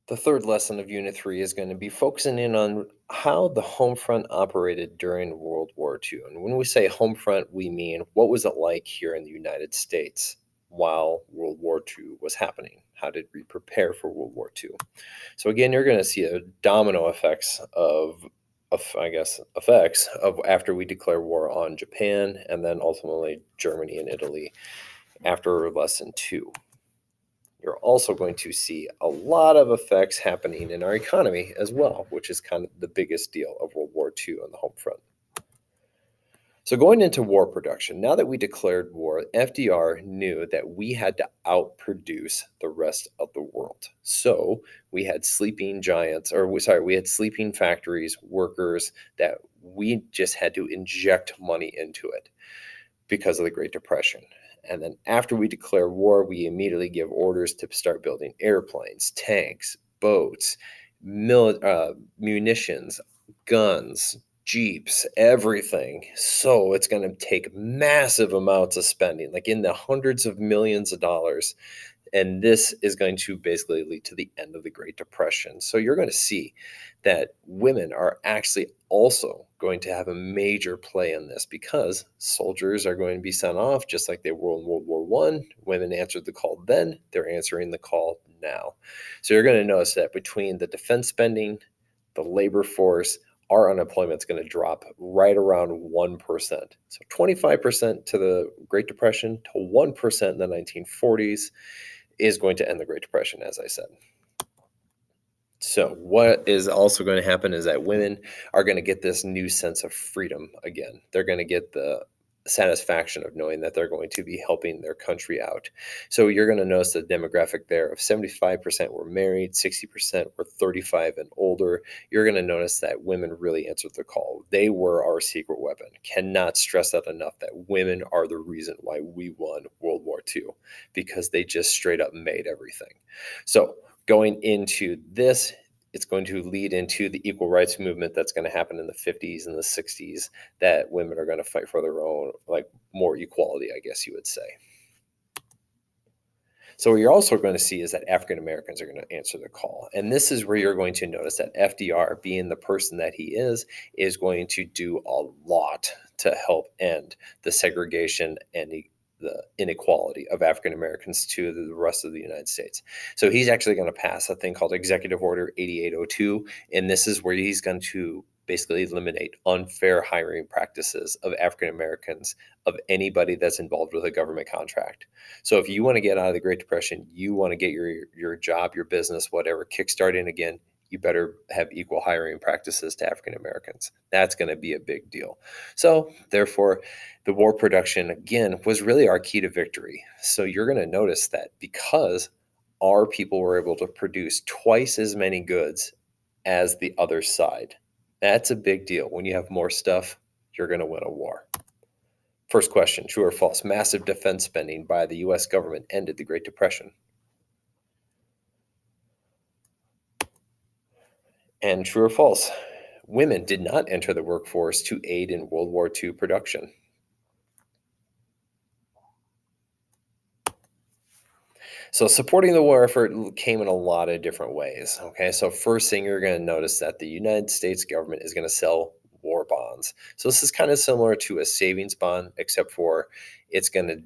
The third lesson of Unit 3 is going to be focusing in on how the home front operated during World War II. And when we say home front, we mean what was it like here in the United States while World War II was happening? How did we prepare for World War II? So again, you're going to see a domino effects of after we declare war on Japan and then ultimately Germany and Italy after lesson 2. You're also going to see a lot of effects happening in our economy as well, which is kind of the biggest deal of World War II on the home front. So, going into war production, now that we declared war, FDR knew that we had to outproduce the rest of the world. So, we had sleeping giants, we had sleeping factories, workers that we just had to inject money into it because of the Great Depression. And then after we declare war, we immediately give orders to start building airplanes, tanks, boats, munitions, guns, jeeps, everything. So it's going to take massive amounts of spending, like in the hundreds of millions of dollars, and this is going to basically lead to the end of the Great Depression. So you're going to see that women are actually also going to have a major play in this because soldiers are going to be sent off just like they were in World War One. Women answered the call then, they're answering the call now. So you're going to notice that between the defense spending, the labor force, our unemployment is going to drop right around 1%. So 25% to the Great Depression to 1% in the 1940s is going to end the Great Depression, as I said. So, what is also going to happen is that women are going to get this new sense of freedom again. They're going to get the satisfaction of knowing that they're going to be helping their country out. So, you're going to notice the demographic there of 75% were married, 60% were 35 and older. You're going to notice that women really answered the call. They were our secret weapon. Cannot stress that enough that women are the reason why we won World War II because they just straight up made everything. So, going into this, it's going to lead into the equal rights movement that's going to happen in the 50s and the 60s that women are going to fight for their own, like more equality, I guess you would say. So what you're also going to see is that African Americans are going to answer the call. And this is where you're going to notice that FDR, being the person that he is going to do a lot to help end the segregation and the inequality of African Americans to the rest of the United States. So he's actually going to pass a thing called Executive Order 8802. And this is where he's going to basically eliminate unfair hiring practices of African Americans, of anybody that's involved with a government contract. So if you want to get out of the Great Depression, you want to get your job, your business, whatever, kickstarting again, you better have equal hiring practices to African Americans. That's going to be a big deal. So therefore, the war production, again, was really our key to victory. So you're going to notice that because our people were able to produce twice as many goods as the other side, that's a big deal. When you have more stuff, you're going to win a war. First question, true or false? Massive defense spending by the U.S. government ended the Great Depression. And true or false? Women did not enter the workforce to aid in World War II production. So supporting the war effort came in a lot of different ways. Okay, so first thing you're going to notice that the United States government is going to sell war bonds. So this is kind of similar to a savings bond, except for it's going to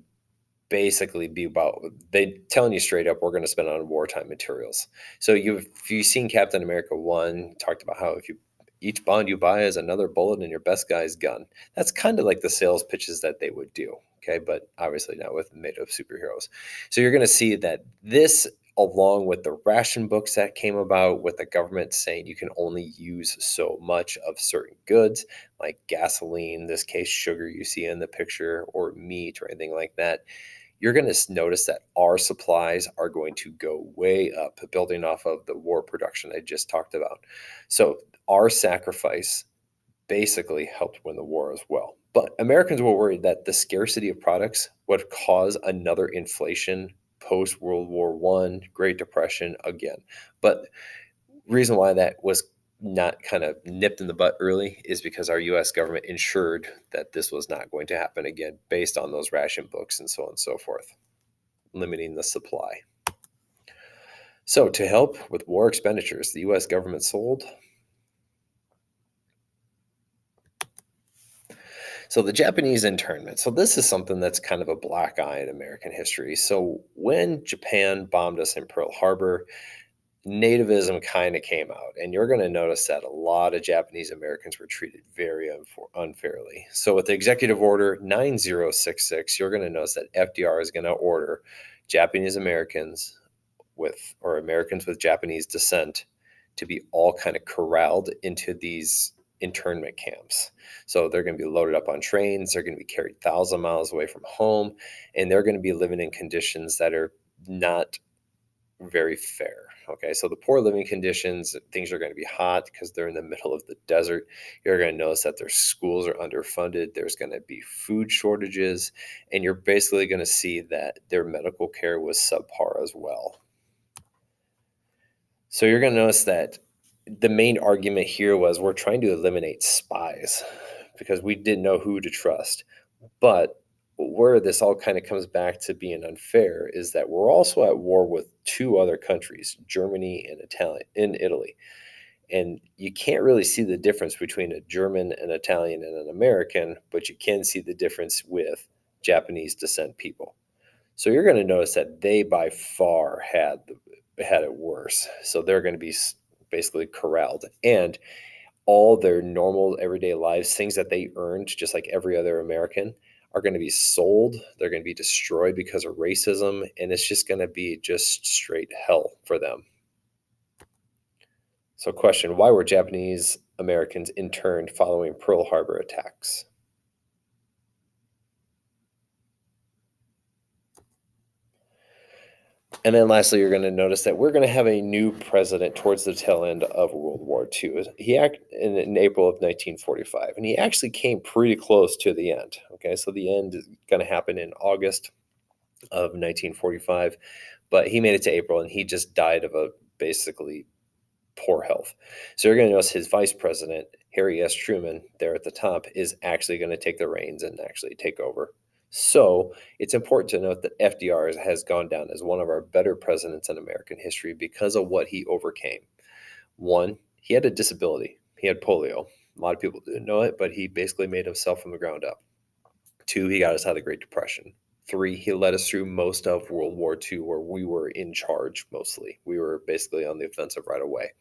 basically be about they telling you straight up we're going to spend on wartime materials. So you've seen Captain America 1 talked about how if you each bond you buy is another bullet in your best guy's gun. That's kind of like the sales pitches that they would do. Okay, but obviously not with made of superheroes. So you're going to see that this, along with the ration books that came about, with the government saying you can only use so much of certain goods, like gasoline, in this case sugar you see in the picture, or meat or anything like that, you're going to notice that our supplies are going to go way up, building off of the war production I just talked about. So our sacrifice basically helped win the war as well. But Americans were worried that the scarcity of products would cause another inflation post World War One, Great Depression again. But reason why that was not kind of nipped in the butt early is because our U.S. government ensured that this was not going to happen again based on those ration books and so on and so forth, limiting the supply. So, to help with war expenditures, the US government sold. So, the Japanese internment. So, this is something that's kind of a black eye in American history. So, when Japan bombed us in Pearl Harbor, nativism kind of came out, and you're going to notice that a lot of Japanese Americans were treated very unfairly. So, with the Executive Order 9066, you're going to notice that FDR is going to order Japanese Americans or Americans with Japanese descent to be all kind of corralled into these internment camps. So they're going to be loaded up on trains, they're going to be carried 1,000 miles away from home, and they're going to be living in conditions that are not very fair. Okay, so the poor living conditions, things are going to be hot because they're in the middle of the desert. You're going to notice that their schools are underfunded. There's going to be food shortages, and you're basically going to see that their medical care was subpar as well. So you're going to notice that the main argument here was we're trying to eliminate spies because we didn't know who to trust. But where this all kind of comes back to being unfair is that we're also at war with two other countries, Germany and Italy. And you can't really see the difference between a German, an Italian, and an American, but you can see the difference with Japanese descent people. So you're going to notice that they by far had it worse. So they're going to be basically corralled, and all their normal everyday lives, things that they earned just like every other American, are going to be sold. They're going to be destroyed because of racism, and it's just going to be just straight hell for them. So, question: why were Japanese Americans interned following Pearl Harbor attacks? And then lastly, you're going to notice that we're going to have a new president towards the tail end of World War II. He acted in April of 1945, and he actually came pretty close to the end. Okay, so the end is going to happen in August of 1945, but he made it to April, and he just died of a basically poor health. So you're going to notice his vice president, Harry S. Truman, there at the top, is actually going to take the reins and actually take over. So it's important to note that FDR has gone down as one of our better presidents in American history because of what he overcame. One, he had a disability. He had polio. A lot of people didn't know it, but he basically made himself from the ground up. Two, he got us out of the Great Depression. Three, he led us through most of World War II, where we were in charge mostly. We were basically on the offensive right away.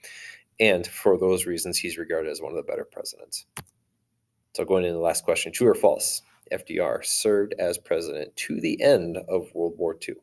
And for those reasons, he's regarded as one of the better presidents. So going into the last question, true or false? FDR served as president to the end of World War II.